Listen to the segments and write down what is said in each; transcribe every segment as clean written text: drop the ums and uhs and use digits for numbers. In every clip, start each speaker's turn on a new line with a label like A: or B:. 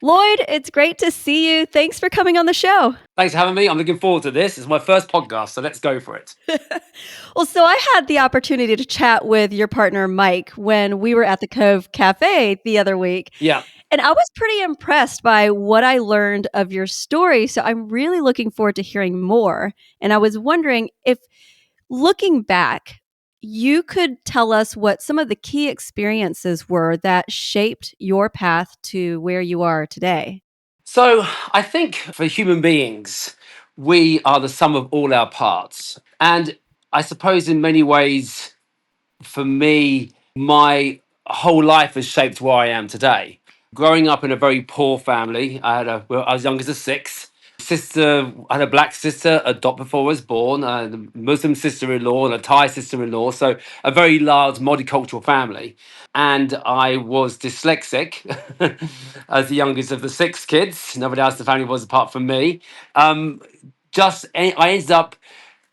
A: Lloyd, it's great to see you. Thanks for coming on the show.
B: Thanks for having me. I'm looking forward to this. It's my first podcast, so let's go for it.
A: Well, so I had the opportunity to chat with your partner, Mike, when we were at the Cove Cafe the other week.
B: Yeah.
A: And I was pretty impressed by what I learned of your story. So I'm really looking forward to hearing more. And I was wondering if, looking back, you could tell us what some of the key experiences were that shaped your path to where you are today.
B: So I think for human beings, we are the sum of all our parts. And I suppose in many ways, for me, my whole life has shaped where I am today. Growing up in a very poor family, I was youngest of six. I had a black sister adopted before I was born, a Muslim sister-in-law and a Thai sister-in-law. So a very large multicultural family. And I was dyslexic as the youngest of the six kids. Nobody else in the family was apart from me. Um, I ended up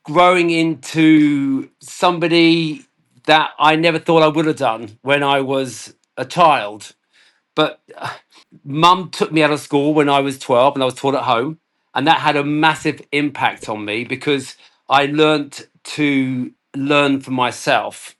B: growing into somebody that I never thought I would have done when I was a child. But mum took me out of school when I was 12 and I was taught at home. And that had a massive impact on me because I learnt to learn for myself.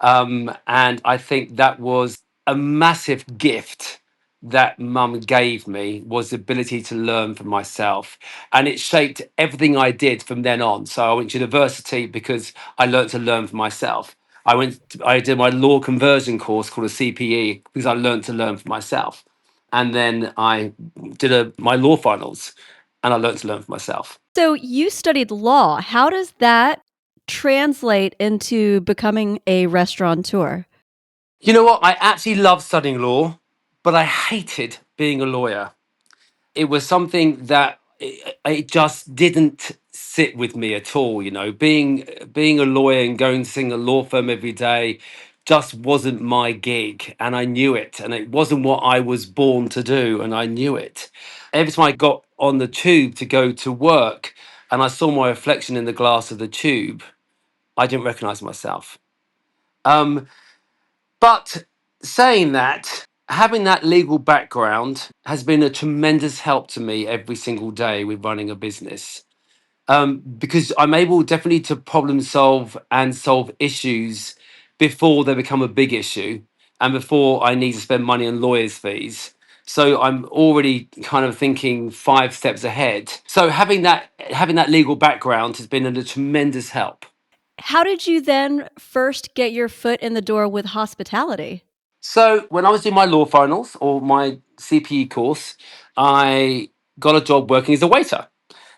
B: And I think that was a massive gift that mum gave me, was the ability to learn for myself. And it shaped everything I did from then on. So I went to university because I learned to learn for myself. I did my law conversion course called a CPE because I learned to learn for myself. And then I did my law finals and I learned to learn for myself.
A: So you studied law. How does that translate into becoming a restaurateur?
B: You know what? I actually love studying law, but I hated being a lawyer. It was something that it just didn't sit with me at all. Being a lawyer and going to sing a law firm every day just wasn't my gig, and I knew it, and it wasn't what I was born to do, and I knew it. Every time I got on the tube to go to work and I saw my reflection in the glass of the tube, I didn't recognize myself. um, but saying that, having that legal background has been a tremendous help to me every single day with running a business. Because I'm able definitely to problem solve and solve issues before they become a big issue and before I need to spend money on lawyers' fees. So I'm already kind of thinking 5 steps ahead. So having that legal background has been a tremendous help.
A: How did you then first get your foot in the door with hospitality?
B: So when I was doing my law finals or my CPE course, I got a job working as a waiter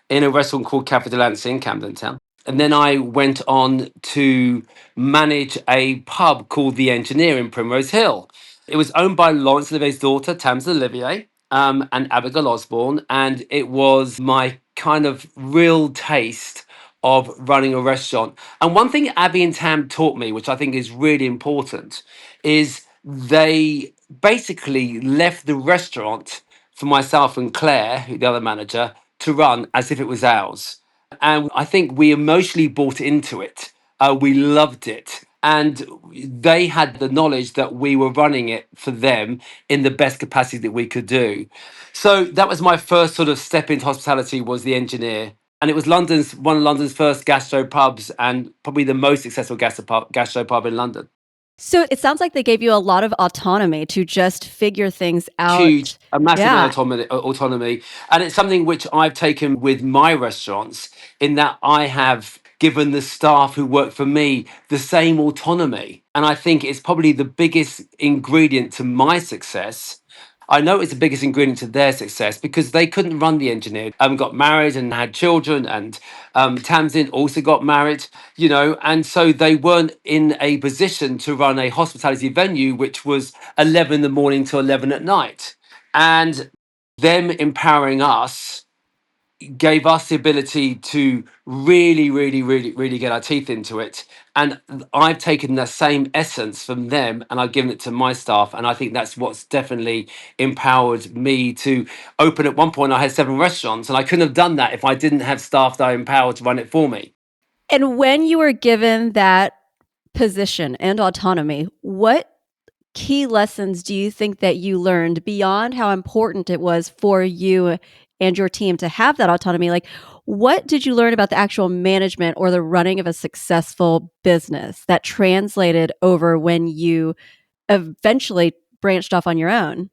B: in a restaurant called Cafe de Lance in Camden Town. And then I went on to manage a pub called The Engineer in Primrose Hill. It was owned by Laurence Olivier's daughter, Tamsin Olivier, and Abigail Osborne. And it was my kind of real taste of running a restaurant. And one thing Abby and Tam taught me, which I think is really important, is they basically left the restaurant for myself and Claire, the other manager, to run as if it was ours. And I think we emotionally bought into it. We loved it. And they had the knowledge that we were running it for them in the best capacity that we could do. So that was my first sort of step into hospitality, was The Engineer. And it was one of London's first gastro pubs and probably the most successful gastro pub in London.
A: So it sounds like they gave you a lot of autonomy to just figure things
B: Huge,
A: out.
B: a massive amount
A: Yeah.
B: of autonomy. And it's something which I've taken with my restaurants, in that I have given the staff who work for me the same autonomy. And I think it's probably the biggest ingredient to my success. I know it's the biggest ingredient to their success because they couldn't run The Engineer. Got married and had children, and Tamsin also got married, and so they weren't in a position to run a hospitality venue, which was 11 in the morning to 11 at night. And them empowering us gave us the ability to really, really, really, really get our teeth into it. And I've taken the same essence from them and I've given it to my staff. And I think that's what's definitely empowered me to open. At one point, I had 7 restaurants, and I couldn't have done that if I didn't have staff that I empowered to run it for me.
A: And when you were given that position and autonomy, what key lessons do you think that you learned beyond how important it was for you and your team to have that autonomy? Like, what did you learn about the actual management or the running of a successful business that translated over when you eventually branched off on your own?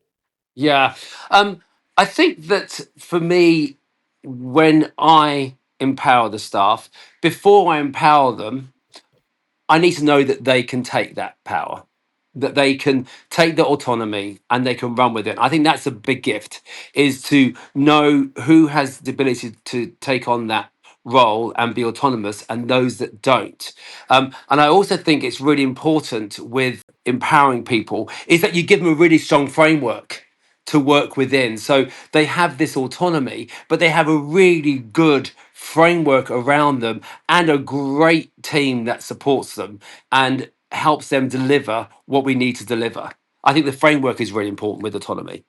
B: Yeah. I think that for me, when I empower the staff, before I empower them, I need to know that they can take that power, that they can take the autonomy and they can run with it. I think that's a big gift, is to know who has the ability to take on that role and be autonomous and those that don't. And I also think it's really important with empowering people is that you give them a really strong framework to work within. So they have this autonomy, but they have a really good framework around them and a great team that supports them and helps them deliver what we need to deliver. I think the framework is really important with autonomy.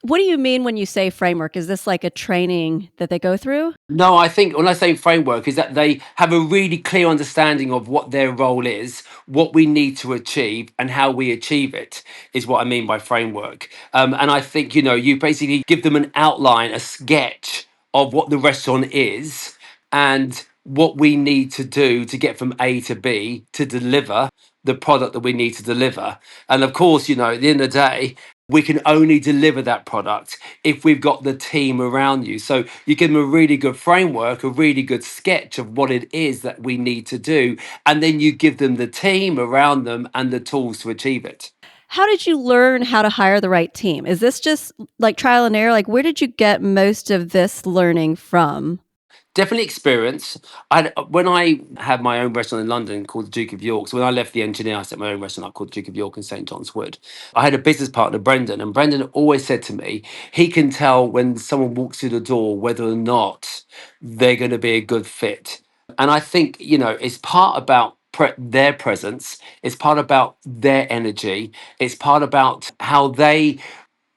A: What do you mean when you say framework? Is this like a training that they go through?
B: No, I think when I say framework, is that they have a really clear understanding of what their role is, what we need to achieve, and how we achieve it, is what I mean by framework. And I think, you basically give them an outline, a sketch of what the restaurant is and what we need to do to get from A to B to deliver the product that we need to deliver. And of course, at the end of the day, we can only deliver that product if we've got the team around you. So you give them a really good framework, a really good sketch of what it is that we need to do. And then you give them the team around them and the tools to achieve it.
A: How did you learn how to hire the right team? Is this just like trial and error? Like, where did you get most of this learning from?
B: Definitely experience. When I had my own restaurant in London called the Duke of York. So when I left the engineer, I set my own restaurant up called the Duke of York in St John's Wood. I had a business partner, Brendan, and Brendan always said to me, he can tell when someone walks through the door whether or not they're going to be a good fit. And I think it's part about their presence. It's part about their energy. It's part about how they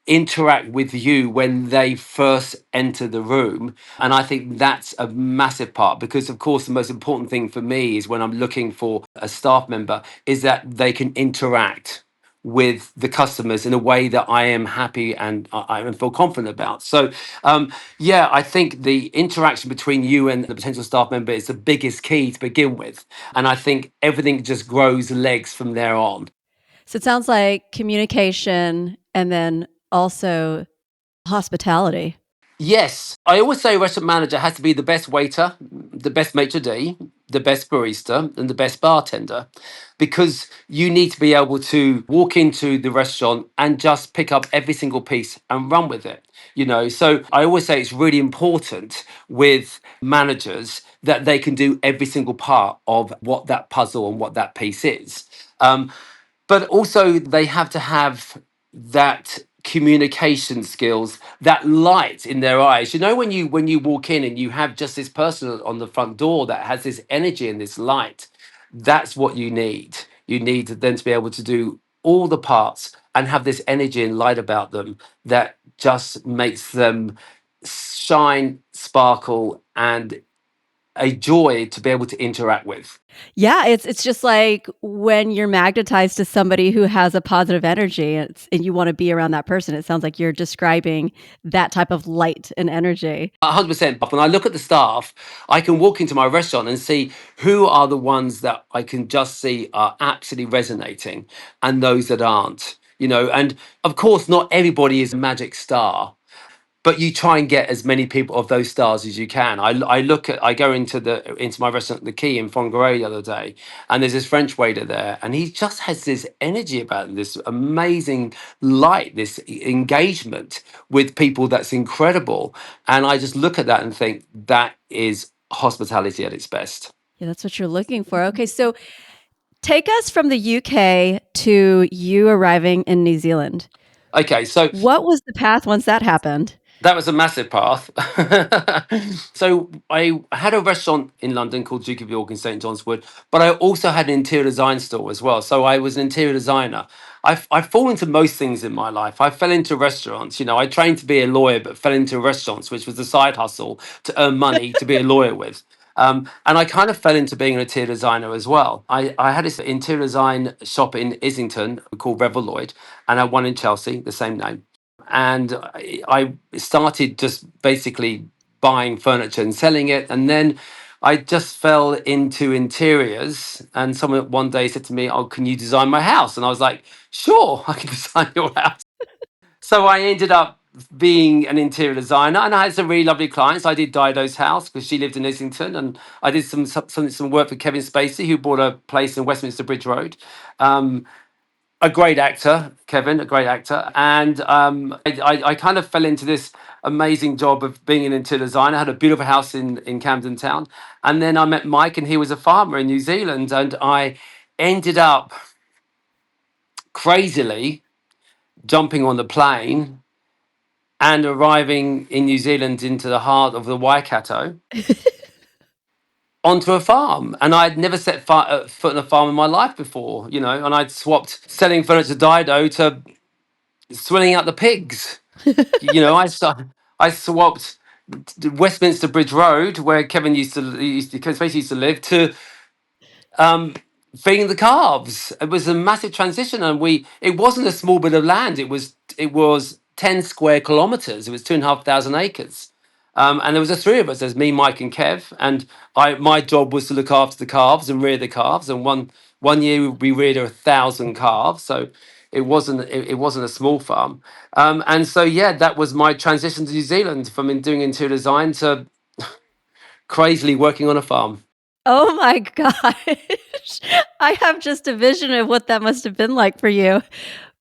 B: interact with you when they first enter the room. And I think that's a massive part because, of course, the most important thing for me is when I'm looking for a staff member is that they can interact with the customers in a way that I am happy and I feel confident about. So, yeah, I think the interaction between you and the potential staff member is the biggest key to begin with. And I think everything just grows legs from there on.
A: So it sounds like communication and then also hospitality.
B: Yes, I always say a restaurant manager has to be the best waiter, the best maitre d', the best barista, and the best bartender, because you need to be able to walk into the restaurant and just pick up every single piece and run with it. So I always say it's really important with managers that they can do every single part of what that puzzle and what that piece is. But also they have to have that communication skills, that light in their eyes. When you walk in and you have just this person on the front door that has this energy and this light, that's what you need. You need to then to be able to do all the parts and have this energy and light about them that just makes them shine, sparkle, and a joy to be able to interact with.
A: Yeah, it's just like when you're magnetized to somebody who has a positive energy and you want to be around that person. It sounds like you're describing that type of light and energy.
B: 100%. When I look at the staff, I can walk into my restaurant and see who are the ones that I can just see are absolutely resonating and those that aren't. And of course, not everybody is a magic star, but you try and get as many people of those stars as you can. I go into my restaurant, The Key in Fongaré the other day, and there's this French waiter there, and he just has this energy about him, this amazing light, this engagement with people that's incredible. And I just look at that and think that is hospitality at its best.
A: Yeah, that's what you're looking for. Okay, so take us from the UK to you arriving in New Zealand.
B: Okay, so
A: What was the path once that happened?
B: that was a massive path. So I had a restaurant in London called Duke of York in St John's Wood, but I also had an interior design store as well. So I was an interior designer. I fall into most things in my life. I fell into restaurants. I trained to be a lawyer, but fell into restaurants, which was a side hustle to earn money to be a lawyer with. And I kind of fell into being an interior designer as well. I had this interior design shop in Islington called Revel Lloyd, and I had one in Chelsea, the same name. And I started just basically buying furniture and selling it. And then I just fell into interiors. And someone one day said to me, "Oh, can you design my house?" And I was like, "Sure, I can design your house." So I ended up being an interior designer, and I had some really lovely clients. I did Dido's house because she lived in Islington, and I did some work for Kevin Spacey, who bought a place in Westminster Bridge Road. Um, a great actor, Kevin, a great actor, and I kind of fell into this amazing job of being an interior designer. I had a beautiful house in Camden Town, and then I met Mike, and he was a farmer in New Zealand, and I ended up crazily jumping on the plane and arriving in New Zealand into the heart of the Waikato onto a farm. And I'd never set foot on a farm in my life before, and I'd swapped selling furniture Dido to swilling out the pigs. I swapped Westminster Bridge Road, where Kevin Kevin Spacey used to live, to um, feeding the calves. It was a massive transition, and it wasn't a small bit of land. It was 10 square kilometers. It was 2,500 acres. And there was the three of us. There's me, Mike, and Kev. And my job was to look after the calves and rear the calves. And one year we reared 1,000 calves. So it wasn't a small farm. And so yeah, that was my transition to New Zealand from doing interior design to crazily working on a farm.
A: Oh my gosh. I have just a vision of what that must have been like for you.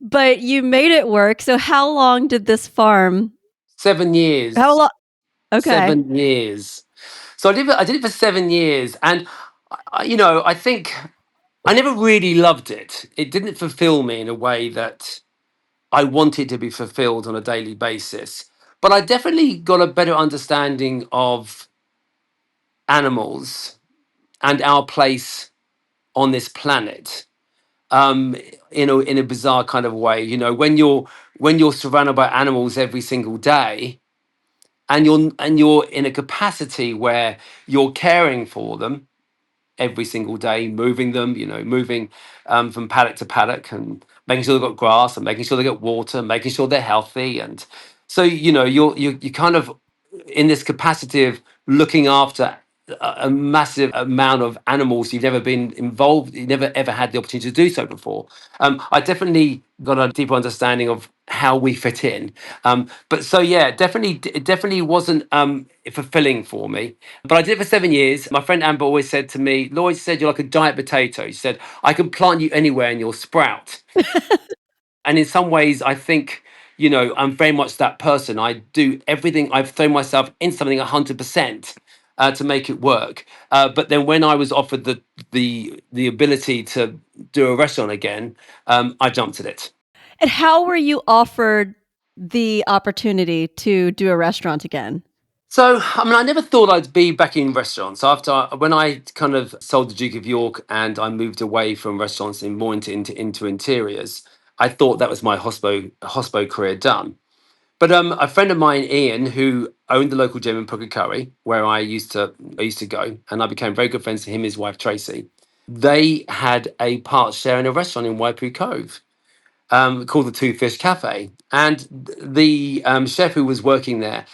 A: But you made it work. So how long did this farm?
B: 7 years.
A: How long? Okay.
B: 7 years. So I did it for 7 years, and I think I never really loved it. It didn't fulfill me in a way that I wanted to be fulfilled on a daily basis. But I definitely got a better understanding of animals and our place on this planet. Um, in a bizarre kind of way. When you're surrounded by animals every single day, and you're in a capacity where you're caring for them every single day, moving them, moving from paddock to paddock, and making sure they've got grass, and making sure they get water, making sure they're healthy. And so you're kind of in this capacity of looking after a massive amount of animals you've never been involved, you never ever had the opportunity to do so before. I definitely got a deeper understanding of how we fit in. But so yeah, it definitely wasn't fulfilling for me. But I did it for 7 years. My friend Amber always said to me, Lloyd said, "You're like a giant potato." She said, "I can plant you anywhere and you'll sprout." And in some ways, I think, I'm very much that person. I do everything. I've thrown myself in something 100%. To make it work, but then when I was offered the ability to do a restaurant again, I jumped at it.
A: And how were you offered the opportunity to do a restaurant again?
B: So, I mean, I never thought I'd be back in restaurants. When I kind of sold the Duke of York and I moved away from restaurants and more into interiors, I thought that was my hospo career done. But a friend of mine, Ian, who owned the local gym in Pukekohe, where I used to go, and I became very good friends with him, his wife Tracy. They had a part share in a restaurant in Waipu Cove, called the Two Fish Cafe. And the chef who was working there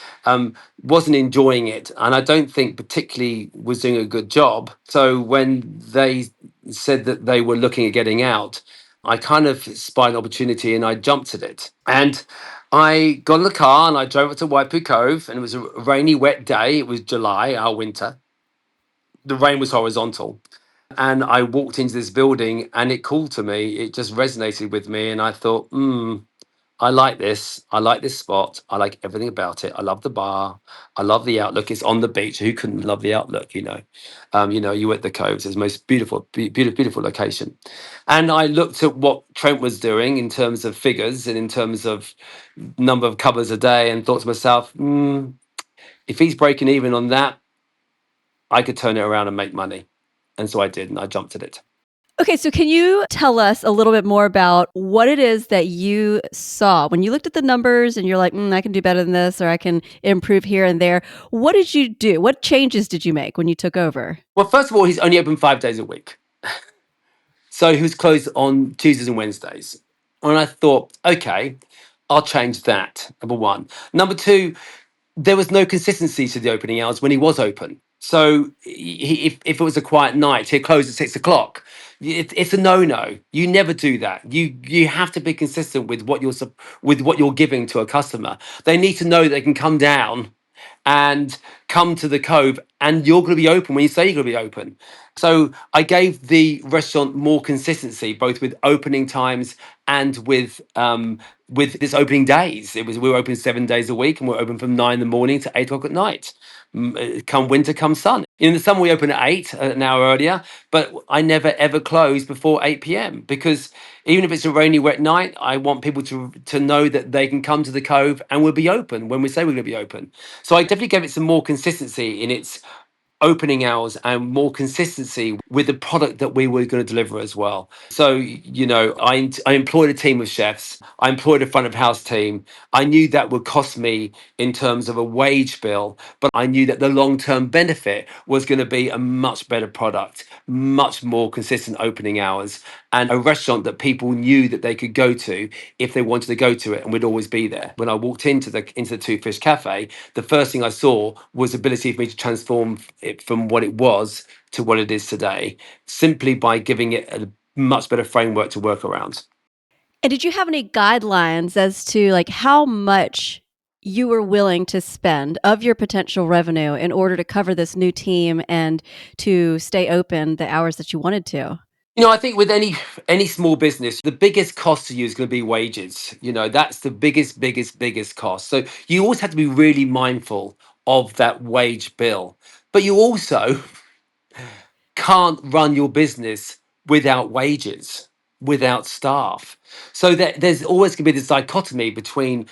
B: wasn't enjoying it, and I don't think particularly was doing a good job. So when they said that they were looking at getting out, I kind of spied an opportunity and I jumped at it. And I got in the car and I drove up to Waipu Cove, and it was a rainy, wet day. It was July, our winter. The rain was horizontal, and I walked into this building and it called to me. It just resonated with me. And I thought, I like this. I like this spot. I like everything about it. I love the bar. I love the outlook. It's on the beach. Who couldn't love the outlook? You at the Coves. It's the most beautiful location. And I looked at what Trent was doing in terms of figures and in terms of number of covers a day, and thought to myself, if he's breaking even on that, I could turn it around and make money. And so I did, and I jumped at it.
A: Okay, so can you tell us a little bit more about what it is that you saw when you looked at the numbers and you're like, I can do better than this, or I can improve here and there? What did you do? What changes did you make when you took over?
B: Well, first of all, he's only open 5 days a week. So he was closed on Tuesdays and Wednesdays. And I thought, okay, I'll change that. Number one. Number two, there was no consistency to the opening hours when he was open. So if it was a quiet night, he'd close at 6 o'clock. It's a no-no. You never do that. You have to be consistent with with what you're giving to a customer. They need to know that they can come down and come to the Cove, and you're going to be open when you say you're going to be open. So I gave the restaurant more consistency, both with opening times and with this opening days. We were open 7 days a week, and we're open from 9 in the morning to 8 o'clock at night. Come winter, come sun. In the summer, we open at 8, an hour earlier, but I never ever close before 8 p.m. because even if it's a rainy, wet night, I want people to know that they can come to the Cove and we'll be open when we say we're going to be open. So I definitely gave it some more consistency in its opening hours and more consistency with the product that we were going to deliver as well. So, I employed a team of chefs. I employed a front of house team. I knew that would cost me in terms of a wage bill, but I knew that the long term benefit was going to be a much better product, much more consistent opening hours, and a restaurant that people knew that they could go to if they wanted to go to it and would always be there. When I walked into the Two Fish Cafe, the first thing I saw was the ability for me to transform it from what it was to what it is today, simply by giving it a much better framework to work around.
A: And did you have any guidelines as to like how much you were willing to spend of your potential revenue in order to cover this new team and to stay open the hours that you wanted to?
B: I think with any small business, the biggest cost to you is going to be wages. That's the biggest cost. So you always have to be really mindful of that wage bill. But you also can't run your business without wages, without staff. So there's always going to be this dichotomy between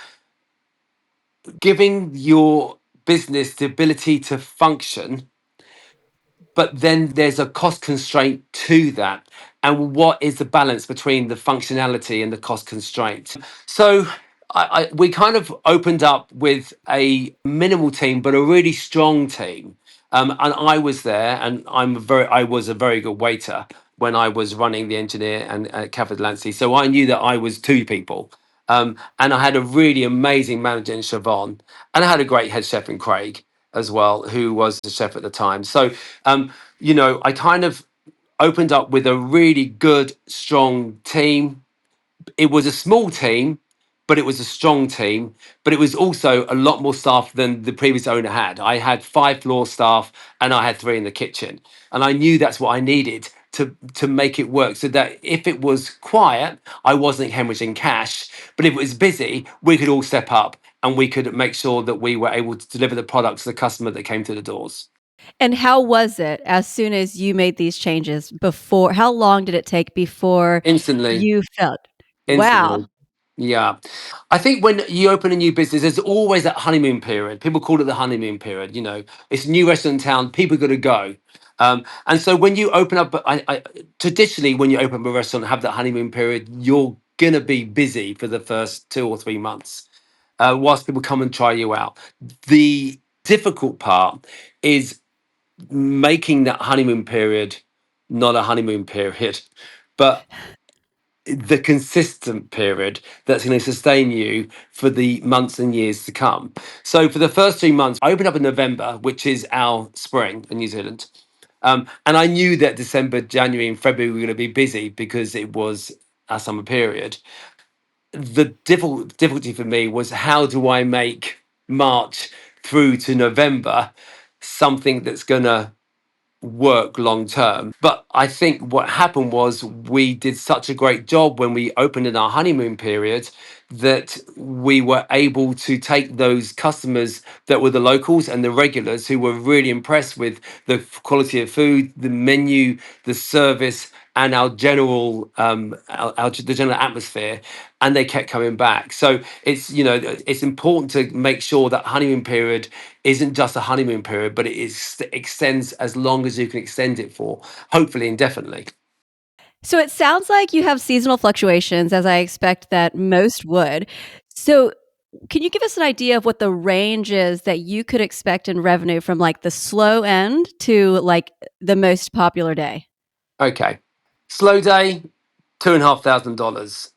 B: giving your business the ability to function, but then there's a cost constraint to that. And what is the balance between the functionality and the cost constraint? So we kind of opened up with a minimal team, but a really strong team. And I was there, and I was a very good waiter when I was running the engineer and Cafe Delancey. So I knew that I was two people. And I had a really amazing manager in Siobhan, and I had a great head chef in Craig as well, who was the chef at the time. So, I kind of opened up with a really good, strong team. It was a small team, but it was a strong team. But it was also a lot more staff than the previous owner had. I had 5 floor staff and I had 3 in the kitchen. And I knew that's what I needed to make it work. So that if it was quiet, I wasn't hemorrhaging cash. But if it was busy, we could all step up and we could make sure that we were able to deliver the product to the customer that came to the doors.
A: And how was it as soon as you made these changes before? How long did it take before
B: Instantly.
A: you felt, wow?
B: Instantly. Yeah. I think when you open a new business, there's always that honeymoon period. People call it the honeymoon period. It's a new restaurant in town, people got to go. And so when you open up, traditionally, when you open up a restaurant and have that honeymoon period, you're going to be busy for the first 2 or 3 months whilst people come and try you out. The difficult part is making that honeymoon period not a honeymoon period, but the consistent period that's going to sustain you for the months and years to come. So for the first 3 months, I opened up in November, which is our spring in New Zealand. And I knew that December, January, and February were going to be busy because it was our summer period. The difficulty for me was, how do I make March through to November something that's going to work long term? But I think what happened was we did such a great job when we opened in our honeymoon period that we were able to take those customers that were the locals and the regulars who were really impressed with the quality of food, the menu, the service, and our general the general atmosphere, and they kept coming back. So it's important to make sure that honeymoon period isn't just a honeymoon period, but extends as long as you can extend it for, hopefully indefinitely.
A: So it sounds like you have seasonal fluctuations, as I expect that most would. So can you give us an idea of what the range is that you could expect in revenue from like the slow end to like the most popular day?
B: Okay. Slow day, $2,500.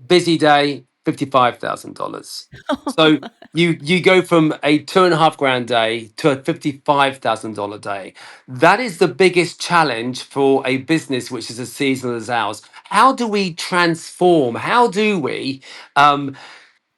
B: Busy day, $55,000. So you go from a 2.5 grand day to a $55,000 day. That is the biggest challenge for a business which is as seasonal as ours. How do we transform? Um,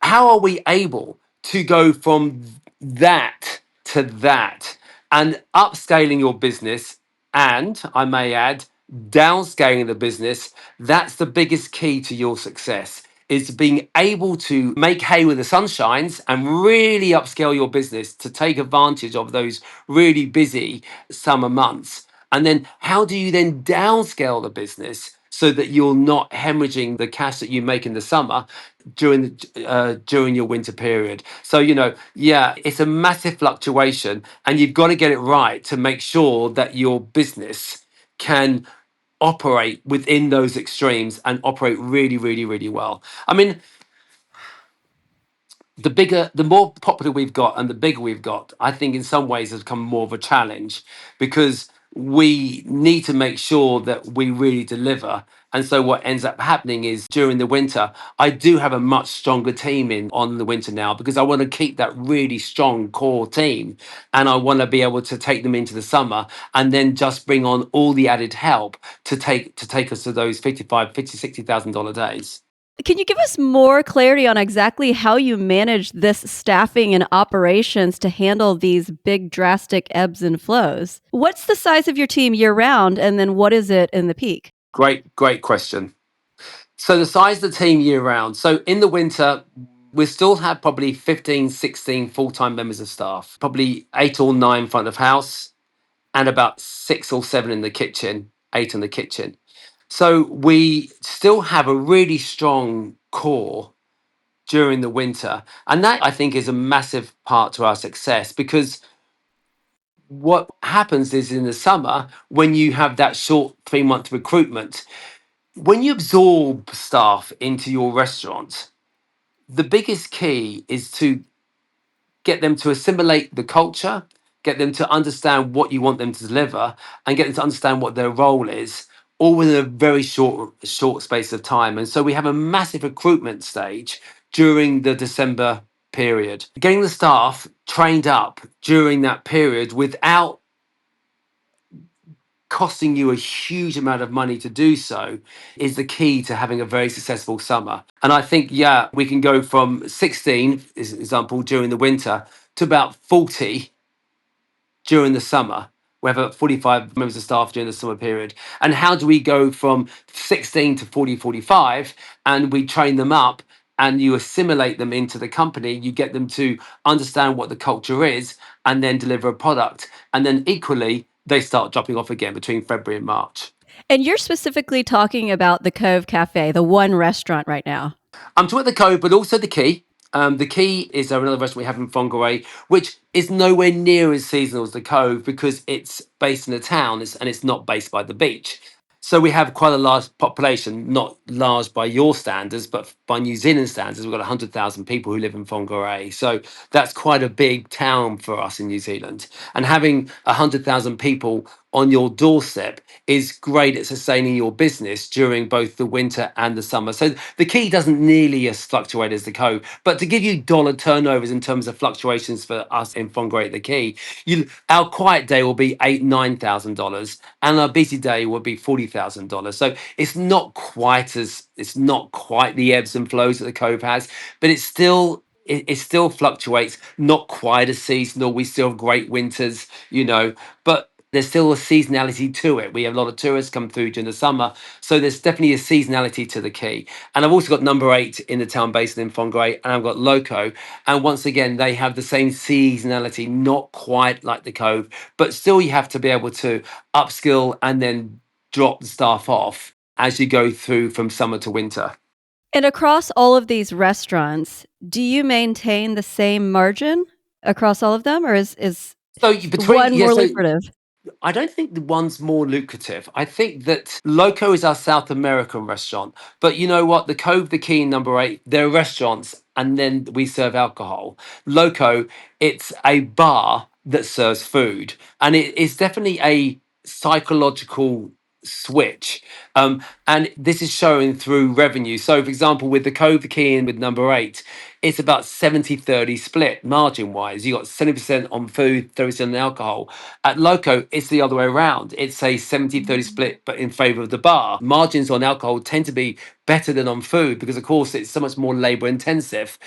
B: how are we able to go from that to that and upscaling your business, and I may add downscaling the business? That's the biggest key to your success, is being able to make hay when the sun shines and really upscale your business to take advantage of those really busy summer months. And then how do you then downscale the business so that you're not hemorrhaging the cash that you make in the summer during your winter period? So yeah, it's a massive fluctuation, and you've got to get it right to make sure that your business can operate within those extremes and operate really, really, really well. I mean, the more popular we've got and the bigger we've got, I think in some ways has become more of a challenge, because we need to make sure that we really deliver. And so what ends up happening is during the winter, I do have a much stronger team in on the winter now, because I want to keep that really strong core team, and I want to be able to take them into the summer and then just bring on all the added help to take us to those 55, 50, $60,000 days.
A: Can you give us more clarity on exactly how you manage this staffing and operations to handle these big, drastic ebbs and flows? What's the size of your team year round? And then what is it in the peak?
B: Great question. So the size of the team year round. So in the winter, we still have probably 15, 16 full-time members of staff, probably 8 or 9 front of house, and about 6 or 7 in the kitchen, 8 in the kitchen. So we still have a really strong core during the winter. And that, I think, is a massive part to our success, because what happens is in the summer, when you have that short 3-month recruitment, when you absorb staff into your restaurant, the biggest key is to get them to assimilate the culture, get them to understand what you want them to deliver, and get them to understand what their role is, all within a very short space of time. And so we have a massive recruitment stage during the December period. Getting the staff trained up during that period without costing you a huge amount of money to do so is the key to having a very successful summer. And I think, yeah, we can go from 16, as an example, during the winter to about 40 during the summer. We have about 45 members of staff during the summer period. And how do we go from 16 to 40, 45, and we train them up and you assimilate them into the company, you get them to understand what the culture is and then deliver a product. And then equally, they start dropping off again between February and March.
A: And you're specifically talking about the Cove Cafe, the one restaurant right now.
B: I'm talking about the Cove, but also the Key. The Key is another restaurant we have in Fongaree, which is nowhere near as seasonal as the Cove, because it's based in a town, and it's not based by the beach. So we have quite a large population, not large by your standards, but by New Zealand standards. We've got 100,000 people who live in Fongaree. So that's quite a big town for us in New Zealand. And having 100,000 people on your doorstep is great at sustaining your business during both the winter and the summer. So the Key doesn't nearly as fluctuate as the Cove, but to give you dollar turnovers in terms of fluctuations for us in Fongaree at the Key, our quiet day will be $8,000, $9,000, and our busy day will be $40,000. So it's not quite the ebbs and flows that the Cove has, but it still fluctuates, not quite as seasonal. We still have great winters, but there's still a seasonality to it. We have a lot of tourists come through during the summer. So there's definitely a seasonality to the Key. And I've also got number 8 in the town basin in Fongaree, and I've got Loco. And once again, they have the same seasonality, not quite like the Cove, but still you have to be able to upskill and then drop the staff off as you go through from summer to winter.
A: And across all of these restaurants, do you maintain the same margin across all of them, or is
B: So
A: one
B: yeah,
A: more
B: so
A: lucrative?
B: I don't think the one's more lucrative. I think that Loco is our South American restaurant. But you know what? The Cove, the Key, and Number Eight, they're restaurants and then we serve alcohol. Loco, it's a bar that serves food. And it is definitely a psychological switch. And this is showing through revenue. So, for example, with the Cove, the Key, and with Number Eight, it's about 70-30 split margin wise. You got 70% on food, 30% on alcohol. At Loco, it's the other way around. It's a 70-30 split, but in favor of the bar. Margins on alcohol tend to be better than on food because, of course, it's so much more labor intensive.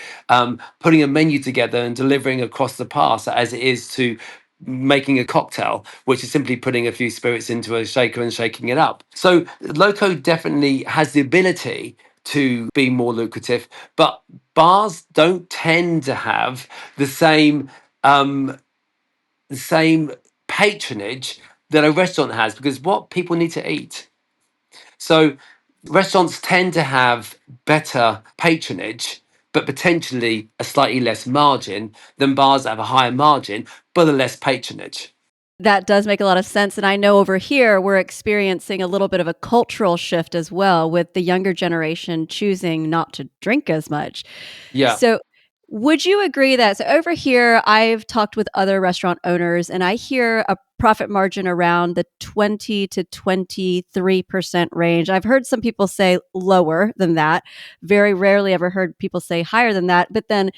B: Putting a menu together and delivering across the pass as it is to making a cocktail, which is simply putting a few spirits into a shaker and shaking it up. So Loco definitely has the ability to be more lucrative, but bars don't tend to have the same patronage that a restaurant has because what people need to eat. So restaurants tend to have better patronage, but potentially a slightly less margin than bars that have a higher margin, but a less patronage.
A: That does make a lot of sense. And I know over here we're experiencing a little bit of a cultural shift as well, with the younger generation choosing not to drink as much.
B: Yeah.
A: So, would you agree that, so over here, I've talked with other restaurant owners and I hear a profit margin around the 20 to 23% range. I've heard some people say lower than that. Very rarely ever heard people say higher than that. But then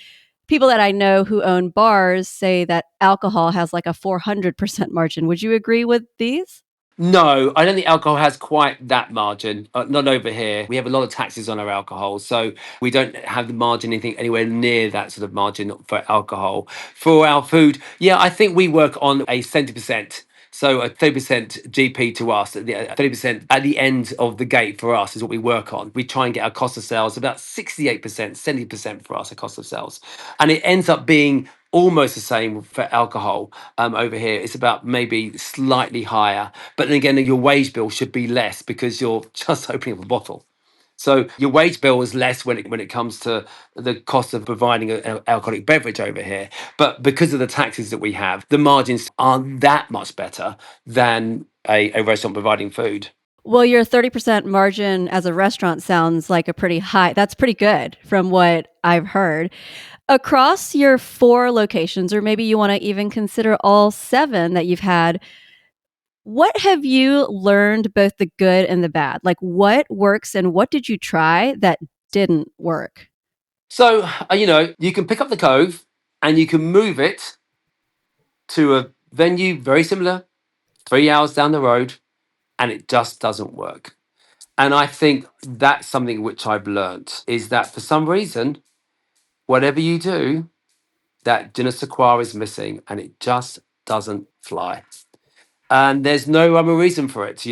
A: people that I know who own bars say that alcohol has like a 400% margin. Would you agree with these?
B: No, I don't think alcohol has quite that margin. Not over here. We have a lot of taxes on our alcohol, so we don't have the margin anything anywhere near that sort of margin for alcohol. For our food, yeah, I think we work on a 70%. So a 30% GP to us, 30% at the end of the gate for us is what we work on. We try and get our cost of sales about 68%, 70% for us, a cost of sales. And it ends up being almost the same for alcohol over here. It's about maybe slightly higher. But then again, your wage bill should be less because you're just opening up a bottle. So your wage bill is less when it comes to the cost of providing an alcoholic beverage over here. But because of the taxes that we have, the margins aren't that much better than a restaurant providing food.
A: Well, your 30% margin as a restaurant sounds like a pretty high. That's pretty good from what I've heard. Across your 4 locations, or maybe you want to even consider all 7 that you've had, what have you learned, both the good and the bad? Like, what works and what did you try that didn't work?
B: So, you can pick up the Cove and you can move it to a venue very similar, 3 hours down the road, and it just doesn't work. And I think that's something which I've learnt is that for some reason, whatever you do, that je ne sais quoi is missing and it just doesn't fly. And there's no other reason for it.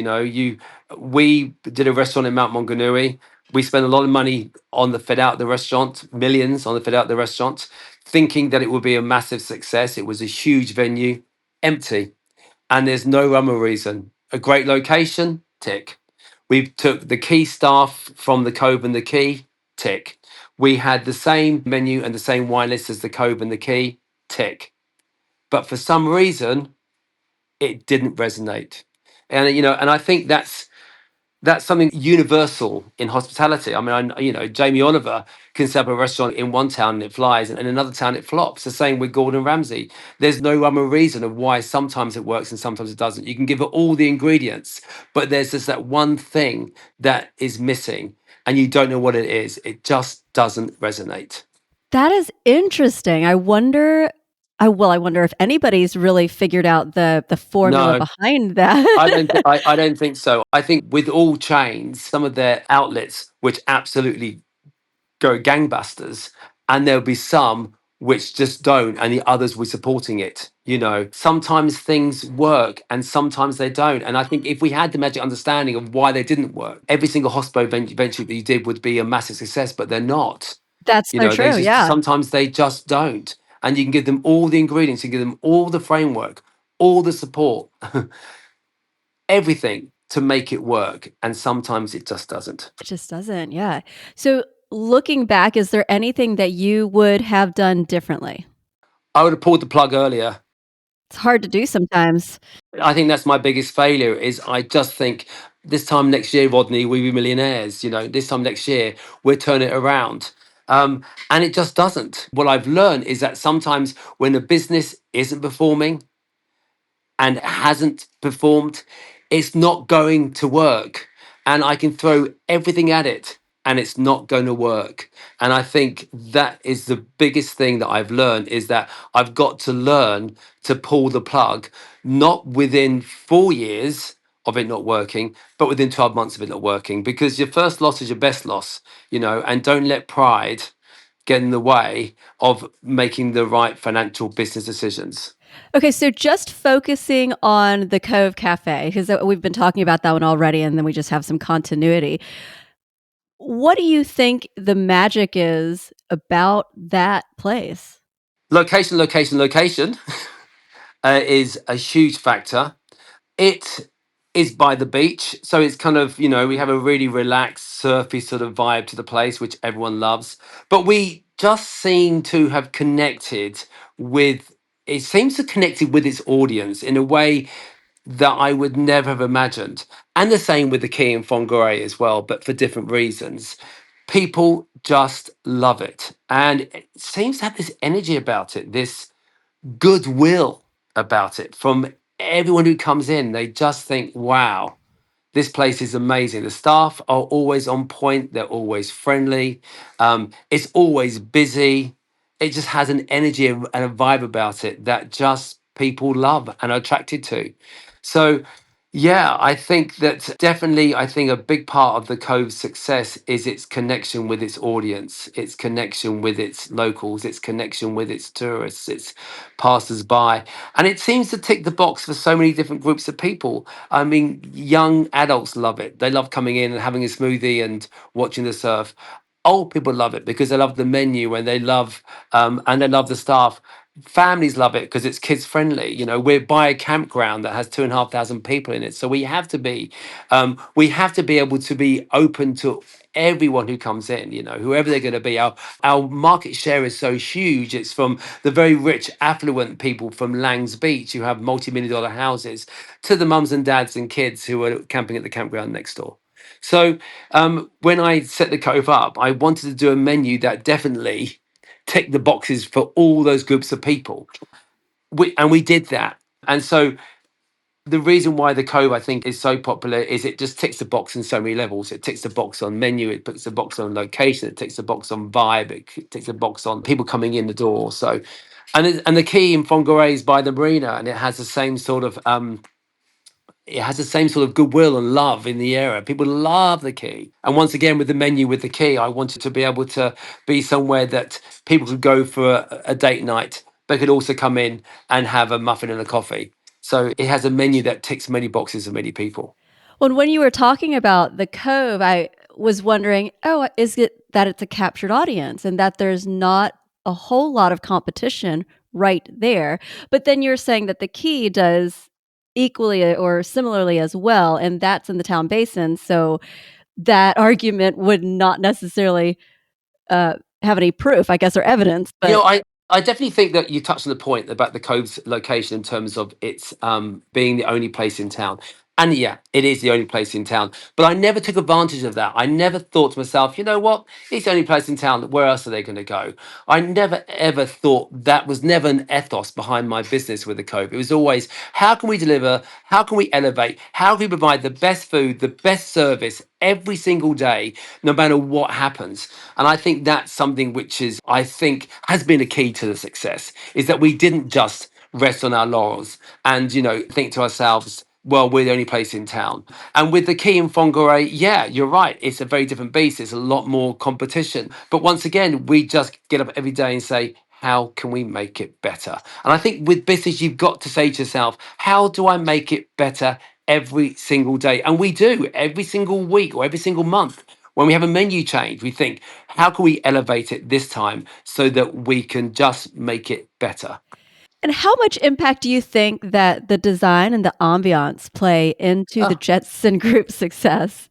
B: We did a restaurant in Mount Maunganui. We spent a lot of money on the fit out of the restaurant, millions on the fit out of the restaurant, thinking that it would be a massive success. It was a huge venue, empty. And there's no other reason. A great location, tick. We took the key staff from the Cove and the Key, tick. We had the same menu and the same wine list as the Cove and the Key, tick. But for some reason, it didn't resonate. And I think that's something universal in hospitality. I mean, Jamie Oliver can set up a restaurant in one town and it flies, and in another town it flops. The same with Gordon Ramsay. There's no other reason of why sometimes it works and sometimes it doesn't. You can give it all the ingredients, but there's just that one thing that is missing, and you don't know what it is. It just doesn't resonate.
A: That is interesting. I wonder if anybody's really figured out the formula
B: No,
A: behind that.
B: I don't think so. I think with all chains, some of their outlets which absolutely go gangbusters, and there'll be some which just don't, and the others were supporting it. Sometimes things work and sometimes they don't. And I think if we had the magic understanding of why they didn't work, every single hospital venture that you did would be a massive success, but they're not.
A: That's so
B: They
A: true,
B: just
A: yeah.
B: sometimes they just don't. And you can give them all the ingredients, you can give them all the framework, all the support, everything to make it work. And sometimes it just doesn't.
A: It just doesn't, yeah. So, looking back, is there anything that you would have done differently?
B: I would have pulled the plug earlier.
A: It's hard to do sometimes.
B: I think that's my biggest failure is I just think this time next year, Rodney, we'll be millionaires. This time next year, we'll turn it around. And it just doesn't. What I've learned is that sometimes when a business isn't performing, and hasn't performed, it's not going to work. And I can throw everything at it and it's not going to work. And I think that is the biggest thing that I've learned is that I've got to learn to pull the plug, not within 4 years of it not working, but within 12 months of it not working, because your first loss is your best loss, and don't let pride get in the way of making the right financial business decisions.
A: Okay, so just focusing on the Cove Cafe, because we've been talking about that one already, and then we just have some continuity. What do you think the magic is about that place?
B: Location, location, location is a huge factor. It is by the beach, so it's kind of we have a really relaxed, surfy sort of vibe to the place, which everyone loves. But we just seem to have connected with. It seems to connected with its audience in a way that I would never have imagined. And the same with the Key and Fongaray as well, but for different reasons. People just love it. And it seems to have this energy about it, this goodwill about it from everyone who comes in. They just think, wow, this place is amazing. The staff are always on point. They're always friendly. It's always busy. It just has an energy and a vibe about it that just people love and are attracted to. So, yeah, I think that definitely, I think a big part of the Cove's success is its connection with its audience, its connection with its locals, its connection with its tourists, its passers-by. And it seems to tick the box for so many different groups of people. I mean, young adults love it. They love coming in and having a smoothie and watching the surf. Old people love it because they love the menu and they love the staff. Families love it because it's kids friendly. We're by a campground that has 2,500 people in it, so we have to be able to be open to everyone who comes in. Whoever they're going to be. Our market share is so huge. It's from the very rich, affluent people from Lang's Beach who have multi-million-dollar houses to the mums and dads and kids who are camping at the campground next door. So when I set the Cove up, I wanted to do a menu that definitely ticked the boxes for all those groups of people. And we did that. And so the reason why the Cove, I think, is so popular is it just ticks the box in so many levels. It ticks the box on menu, it ticks the box on location, it ticks the box on vibe, it ticks the box on people coming in the door. So, and the Key in Fongaray is by the marina, and it has the same sort of goodwill and love in the area. People love the Key. And once again, with the menu with the Key, I wanted to be able to be somewhere that people could go for a date night, but could also come in and have a muffin and a coffee. So it has a menu that ticks many boxes of many people.
A: Well, when you were talking about the Cove, I was wondering, oh, is it that it's a captured audience and that there's not a whole lot of competition right there? But then you're saying that the Key does equally or similarly as well, and that's in the town basin. So that argument would not necessarily have any proof, I guess, or evidence.
B: You
A: But
B: know, I definitely think that you touched on the point about the Cove's location in terms of its being the only place in town. And yeah, it is the only place in town. But I never took advantage of that. I never thought to myself, you know what? It's the only place in town. Where else are they going to go? I never ever thought that was never an ethos behind my business with the Cove. It was always, how can we deliver? How can we elevate? How can we provide the best food, the best service every single day, no matter what happens? And I think that's something which I think, has been a key to the success, is that we didn't just rest on our laurels and, think to ourselves, well, we're the only place in town. And with the Key in Fongaray, yeah, you're right. It's a very different beast. It's a lot more competition. But once again, we just get up every day and say, how can we make it better? And I think with business, you've got to say to yourself, how do I make it better every single day? And we do every single week or every single month. When we have a menu change, we think, how can we elevate it this time so that we can just make it better?
A: And how much impact do you think that the design and the ambiance play into the
B: Oh,
A: Jetson Group's success?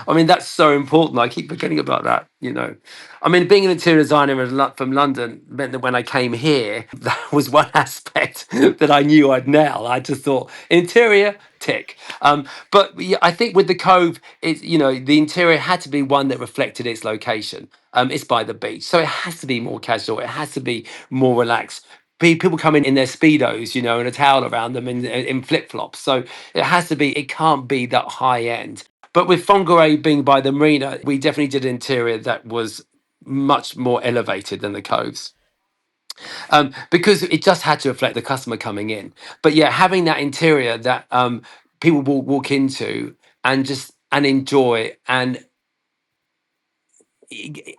B: I mean, that's so important. I keep forgetting about that, you know. I mean, being an interior designer from London meant that when I came here, that was one aspect that I knew I'd nail. I just thought interior, tick. But yeah, I think with the Cove, it's, you know, the interior had to be one that reflected its location. It's by the beach, so it has to be more casual. It has to be more relaxed. People come in their speedos, you know, and a towel around them, in flip flops. So it has to be. It can't be that high end. But with Fongaré being by the marina, we definitely did an interior that was much more elevated than the Coves, because it just had to reflect the customer coming in. But yeah, having that interior that people will walk into and enjoy, and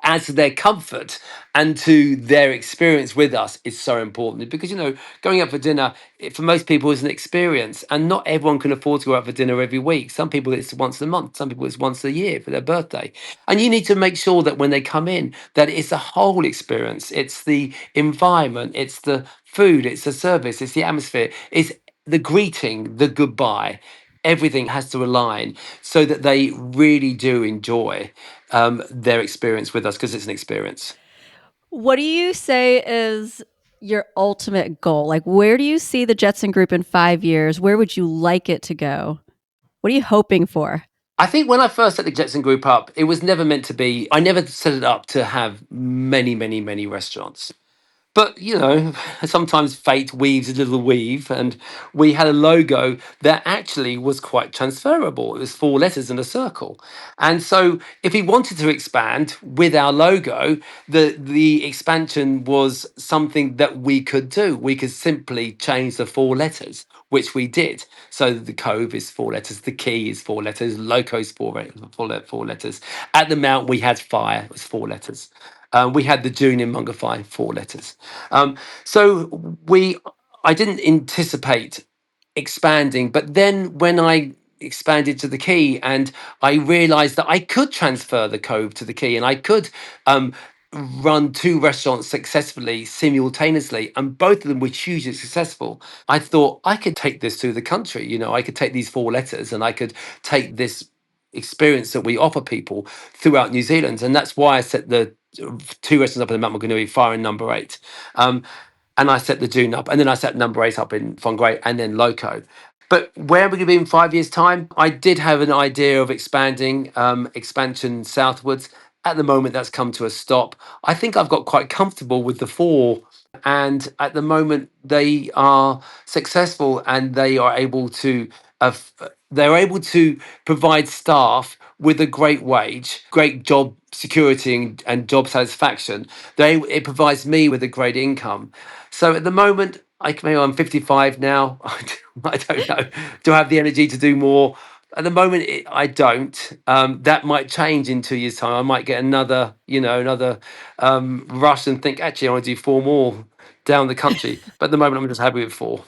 B: adds to their comfort and to their experience with us is so important, because you know, going out for dinner, for most people is an experience, and not everyone can afford to go out for dinner every week. Some people it's once a month, some people it's once a year for their birthday. And you need to make sure that when they come in, that it's a whole experience. It's the environment, it's the food, it's the service, it's the atmosphere, it's the greeting, the goodbye. Everything has to align so that they really do enjoy their experience with us, because it's an experience.
A: What do you say is your ultimate goal? Like, where do you see the Jetson Group in 5 years? Where would you like it to go? What are you hoping for?
B: I think when I first set the Jetson Group up, it was never meant to be, I never set it up to have many, many, many restaurants. But you know, sometimes fate weaves a little weave, and we had a logo that actually was quite transferable. It was four letters in a circle, and so if we wanted to expand with our logo, the expansion was something that we could do. We could simply change the four letters, which we did. So the Cove is four letters, the Key is four letters, Loco is four letters. At the Mount, we had Fire, it was four letters. We had the June in Mungafai, four letters. So I didn't anticipate expanding, but then when I expanded to the Key, and I realised that I could transfer the Cove to the Key, and I could um, run two restaurants successfully simultaneously, and both of them were hugely successful. I thought I could take this to the country. You know, I could take these four letters, and I could take this experience that we offer people throughout New Zealand, and that's why I set the two restaurants up in the Mount Maunganui, Fire and Number Eight. Um, and I set the Dune up, and then I set Number Eight up in Fongrey, and then Loco. But where are we going to be in 5 years' time? I did have an idea of expansion southwards. At the moment, that's come to a stop. I think I've got quite comfortable with the four, and at the moment, they are successful, and they are able to. They're able to provide staff with a great wage, great job security, and job satisfaction. It provides me with a great income. So at the moment, maybe I'm 55 now. I don't know. Do I have the energy to do more? At the moment, I don't. That might change in 2 years' time. I might get another rush and think, actually, I want to do four more down the country. But at the moment, I'm just happy with four.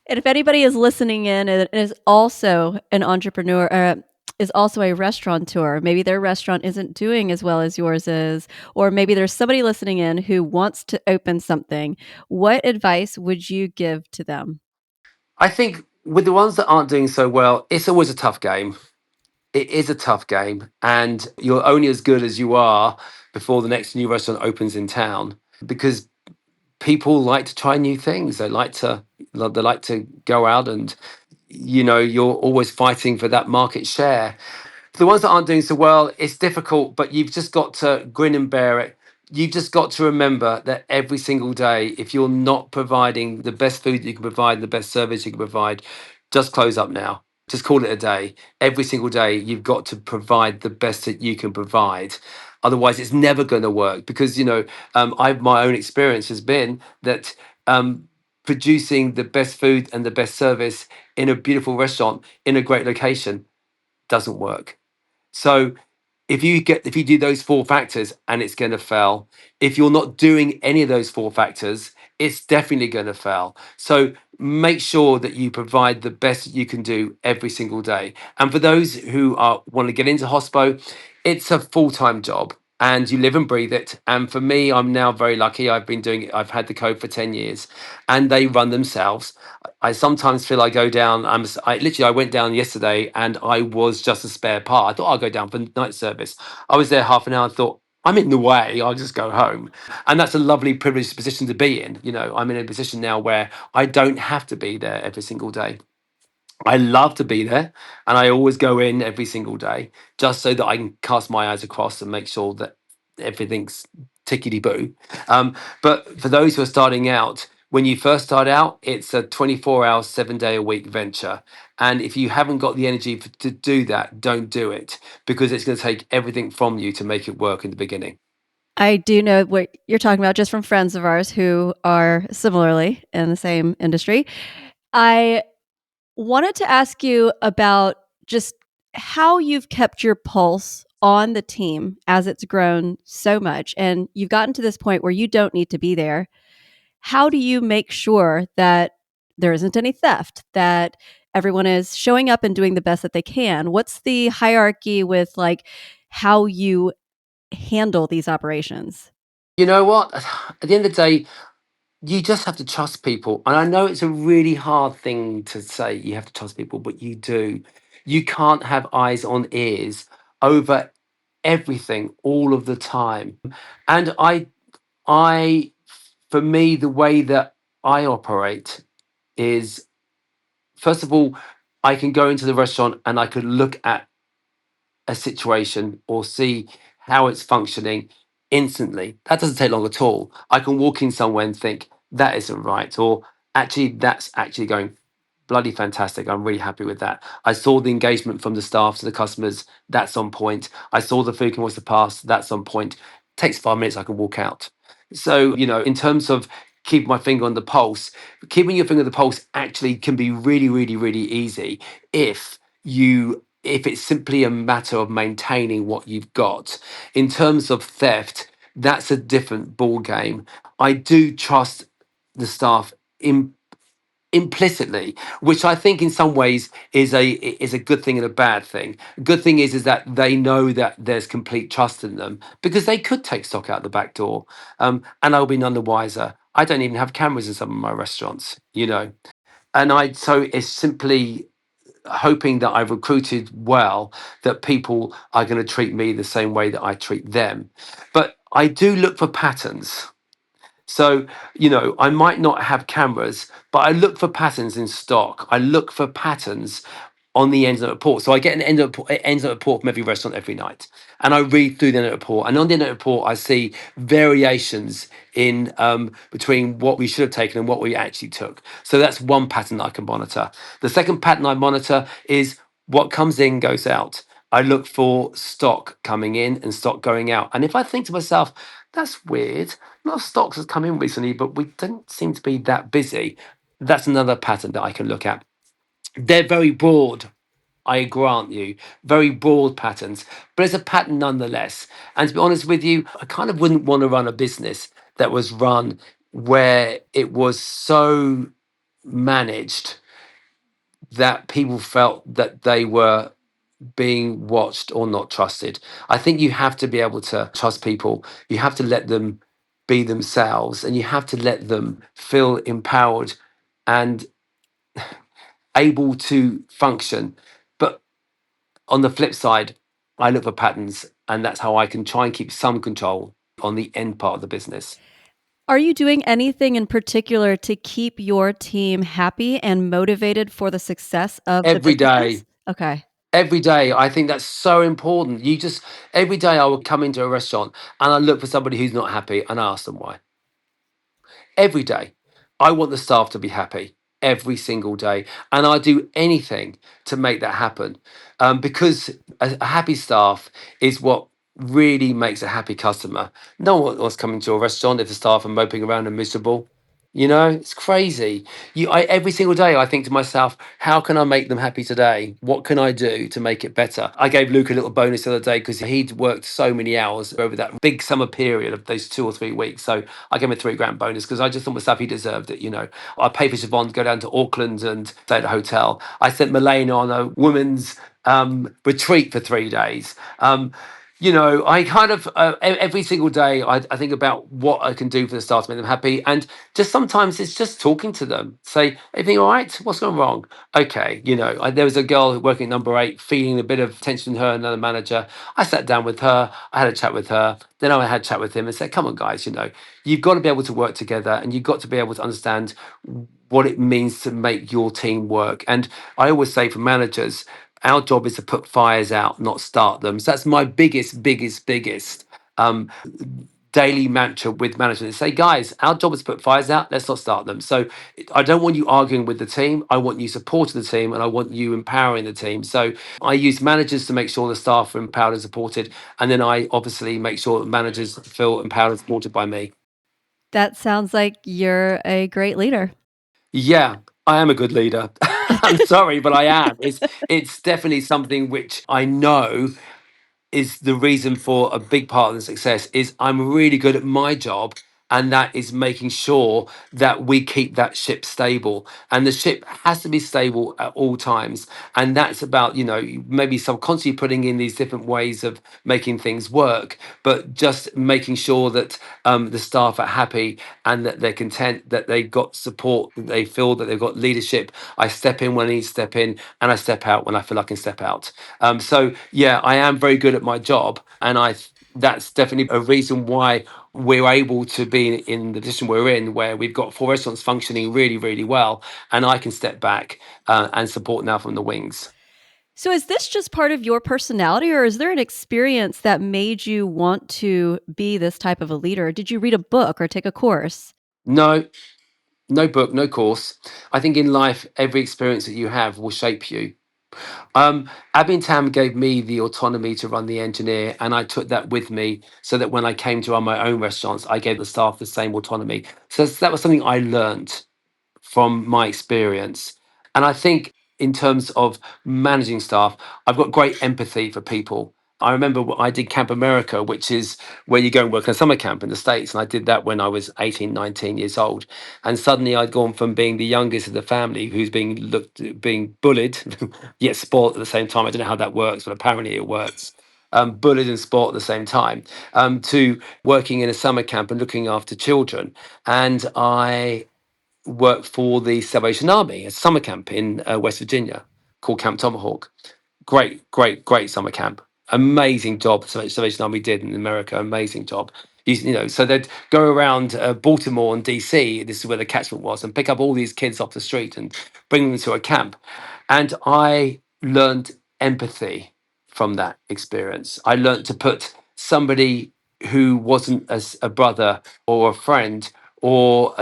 A: And if anybody is listening in and is also an entrepreneur, is also a restaurateur, maybe their restaurant isn't doing as well as yours is, or maybe there's somebody listening in who wants to open something, what advice would you give to them?
B: I think with the ones that aren't doing so well, it's always a tough game. It is a tough game, and you're only as good as you are before the next new restaurant opens in town, because people like to try new things. They like to go out, and you're always fighting for that market share. The ones that aren't doing so well, it's difficult, but you've just got to grin and bear it. You've just got to remember that every single day, if you're not providing the best food that you can provide, the best service you can provide, just close up now. Just call it a day. Every single day, you've got to provide the best that you can provide. Otherwise, it's never going to work, because my own experience has been that producing the best food and the best service in a beautiful restaurant in a great location doesn't work. So if you do those four factors, and it's going to fail. If you're not doing any of those four factors, it's definitely going to fail. So make sure that you provide the best that you can do every single day. And for those who want to get into hospo, it's a full-time job. and you live and breathe it. And for me, I'm now very lucky. I've been doing it. I've had the code for 10 years and they run themselves. I sometimes feel I go down. I went down yesterday and I was just a spare part. I thought I'll go down for night service. I was there half an hour and thought, I'm in the way. I'll just go home. And that's a lovely privileged position to be in. I'm in a position now where I don't have to be there every single day. I love to be there, and I always go in every single day just so that I can cast my eyes across and make sure that everything's tickety boo. But for those who are starting out, when you first start out, it's a 24-hour, 7-day a week venture. And if you haven't got the energy to do that, don't do it, because it's going to take everything from you to make it work in the beginning.
A: I do know what you're talking about just from friends of ours who are similarly in the same industry. I wanted to ask you about just how you've kept your pulse on the team as it's grown so much and you've gotten to this point where you don't need to be there. How do you make sure that there isn't any theft, that everyone is showing up and doing the best that they can? What's the hierarchy with like how you handle these operations?
B: You know what? At the end of the day, you just have to trust people. And I know it's a really hard thing to say, you have to trust people, but you do. You can't have eyes on ears over everything all of the time. And I, for me, the way that I operate is, first of all, I can go into the restaurant and I could look at a situation or see how it's functioning instantly. That doesn't take long at all. I can walk in somewhere and think that isn't right, or actually that's actually going bloody fantastic. I'm really happy with that. I saw the engagement from the staff to the customers. That's on point. I saw the food can watch the pass. That's on point. Takes 5 minutes. I can walk out. So, in terms of keep my finger on the pulse, keeping your finger on the pulse actually can be really, really, really easy if it's simply a matter of maintaining what you've got. In terms of theft, that's a different ball game. I do trust the staff implicitly, which I think in some ways is a good thing and a bad thing. Good thing is that they know that there's complete trust in them because they could take stock out the back door, and I'll be none the wiser. I don't even have cameras in some of my restaurants. And so it's simply hoping that I've recruited well, that people are going to treat me the same way that I treat them. But I do look for patterns. So, I might not have cameras, but I look for patterns in stock. I look for patterns on the end of the report. So I get an end of report from every restaurant every night. And I read through the end of the report. And on the end of the report, I see variations in between what we should have taken and what we actually took. So that's one pattern that I can monitor. The second pattern I monitor is what comes in goes out. I look for stock coming in and stock going out. And if I think to myself, that's weird, a lot of stocks has come in recently, but we don't seem to be that busy. That's another pattern that I can look at. They're very broad, I grant you, very broad patterns, but it's a pattern nonetheless. And to be honest with you, I kind of wouldn't want to run a business that was run where it was so managed that people felt that they were being watched or not trusted. I think you have to be able to trust people. You have to let them be themselves and you have to let them feel empowered and able to function. But on the flip side, I look for patterns and that's how I can try and keep some control on the end part of the business.
A: Are you doing anything in particular to keep your team happy and motivated for the success of the
B: Every
A: businesses?
B: day,
A: Okay.
B: every day, I think that's so important. Every day I will come into a restaurant and I look for somebody who's not happy and I ask them why. Every day. I want the staff to be happy every single day. And I do anything to make that happen because a happy staff is what really makes a happy customer. No one wants coming to a restaurant if the staff are moping around and miserable. It's crazy. Every single day I think to myself, how can I make them happy today? What can I do to make it better? I gave Luke a little bonus the other day because he'd worked so many hours over that big summer period of those 2 or 3 weeks. So I gave him a 3 grand bonus because I just thought myself he deserved it. I paid for Siobhan to go down to Auckland and stay at a hotel. I sent Milena on a women's retreat for 3 days. I kind of every single day I think about what I can do for the staff to make them happy, and just sometimes it's just talking to them. Say, everything all right? What's gone wrong? Okay, there was a girl working at number 8, feeling a bit of tension in her and another manager. I sat down with her, I had a chat with her, then I had a chat with him and said, come on, guys, you've got to be able to work together, and you've got to be able to understand what it means to make your team work. And I always say for managers, our job is to put fires out, not start them. So that's my biggest um, daily mantra with management. Say, guys, our job is to put fires out. Let's not start them. So I don't want you arguing with the team. I want you supporting the team, and I want you empowering the team. So I use managers to make sure the staff are empowered and supported, and then I obviously make sure that managers feel empowered and supported by me.
A: That sounds like you're a great leader.
B: Yeah, I am a good leader. I'm sorry, but I am. It's definitely something which I know is the reason for a big part of the success is I'm really good at my job, and that is making sure that we keep that ship stable, and the ship has to be stable at all times. And that's about maybe subconsciously putting in these different ways of making things work, but just making sure that the staff are happy and that they're content, that they've got support, that they feel that they've got leadership. I step in when I need to step in, and I step out when I feel I can step out. So yeah, I am very good at my job, and that's definitely a reason why we're able to be in the position we're in, where we've got 4 restaurants functioning really, really well, and I can step back and support now from the wings.
A: So, is this just part of your personality, or is there an experience that made you want to be this type of a leader? Did you read a book or take a course?
B: No, no book, no course. I think in life, every experience that you have will shape you. Abby and Tam gave me the autonomy to run the engineer, and I took that with me so that when I came to run my own restaurants, I gave the staff the same autonomy. So that was something I learned from my experience. And I think in terms of managing staff, I've got great empathy for people. I remember I did Camp America, which is where you go and work in a summer camp in the States. And I did that when I was 18, 19 years old. And suddenly I'd gone from being the youngest of the family who's being bullied, yet spoiled at the same time. I don't know how that works, but apparently it works. Bullied and spoiled at the same time, to working in a summer camp and looking after children. And I worked for the Salvation Army, a summer camp in West Virginia called Camp Tomahawk. Great summer camp. Amazing job the Salvation Army did in America. Amazing job. So they'd go around Baltimore and DC. This is where the catchment was, and pick up all these kids off the street and bring them to a camp. And I learned empathy from that experience. I learned to put somebody who wasn't as a brother or a friend or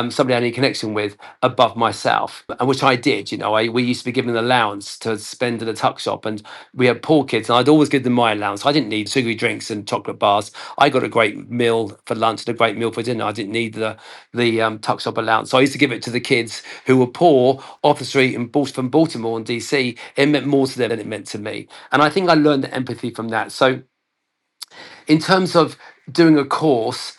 B: somebody I need connection with above myself, and which I did. We used to be given an allowance to spend at a tuck shop, and we had poor kids, and I'd always give them my allowance. I didn't need sugary drinks and chocolate bars. I got a great meal for lunch and a great meal for dinner. I didn't need the tuck shop allowance, so I used to give it to the kids who were poor off the street from Baltimore and DC. It meant more to them than it meant to me, and I think I learned the empathy from that. So in terms of doing a course,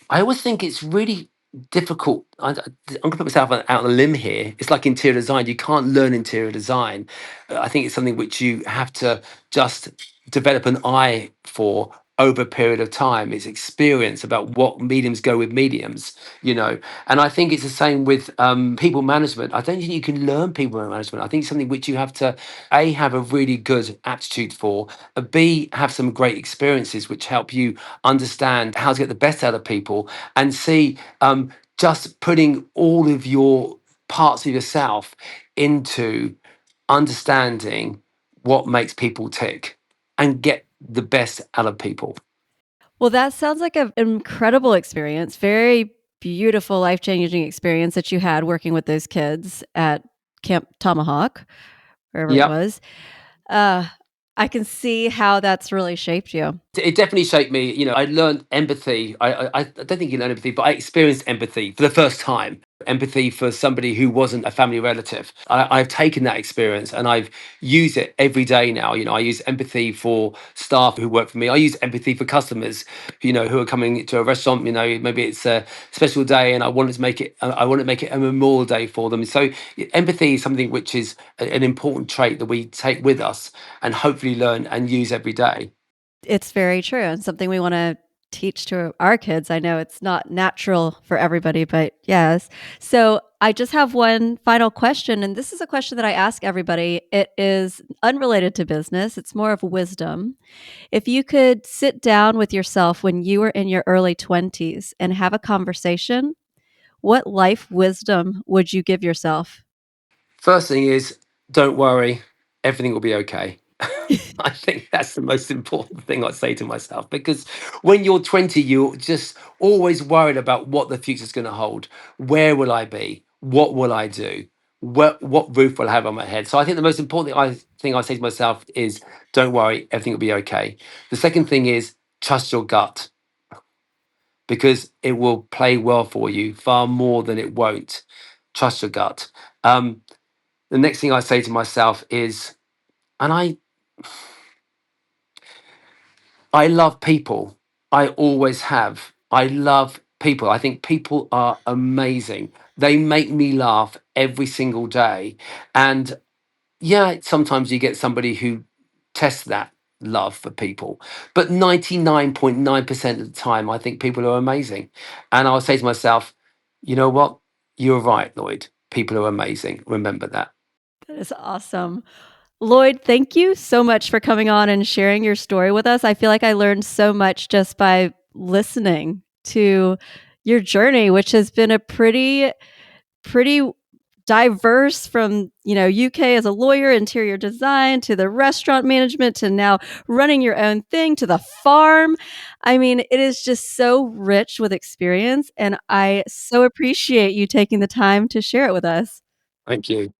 B: I always think it's really difficult. I'm going to put myself out on a limb here. It's like interior design. You can't learn interior design. I think it's something which you have to just develop an eye for over a period of time. It's experience about what mediums go with mediums. And I think it's the same with people management. I don't think you can learn people management. I think it's something which you have to, A, have a really good aptitude for, B, have some great experiences which help you understand how to get the best out of people, and C, just putting all of your parts of yourself into understanding what makes people tick and get the best out of people.
A: Well, that sounds like an incredible experience. Very beautiful, life changing experience that you had working with those kids at Camp Tomahawk, wherever it
B: Yep.
A: was. Uh, I can see how that's really shaped you.
B: It definitely shaped me. I learned empathy. I don't think you learn empathy, but I experienced empathy for the first time. Empathy for somebody who wasn't a family relative. I've taken that experience and I've used it every day now. I use empathy for staff who work for me. I use empathy for customers, who are coming to a restaurant. Maybe it's a special day and I want to make it. I want to make it a memorial day for them. So empathy is something which is an important trait that we take with us and hopefully learn and use every day.
A: It's very true and something we wanna teach to our kids. I know it's not natural for everybody, but yes. So, I just have one final question, and this is a question that I ask everybody. It is unrelated to business, it's more of wisdom. If you could sit down with yourself when you were in your early 20s and have a conversation, what life wisdom would you give yourself?
B: First thing is, don't worry, everything will be okay. I think that's the most important thing I say to myself, because when you're 20, you're just always worried about what the future's going to hold. Where will I be? What will I do? What roof will I have on my head? So I think the most important thing I say to myself is, don't worry, everything will be okay. The second thing is, trust your gut, because it will play well for you far more than it won't. Trust your gut. The next thing I say to myself is, and I love people. I always have. I love people. I think people are amazing. They make me laugh every single day. And yeah, sometimes you get somebody who tests that love for people. But 99.9% of the time, I think people are amazing. And I'll say to myself, you know what? You're right, Lloyd. People are amazing. Remember that.
A: That is awesome. Lloyd, thank you so much for coming on and sharing your story with us. I feel like I learned so much just by listening to your journey, which has been a pretty diverse from, UK as a lawyer, interior design, to the restaurant management, to now running your own thing, to the farm. I mean, it is just so rich with experience, and I so appreciate you taking the time to share it with us.
B: Thank you.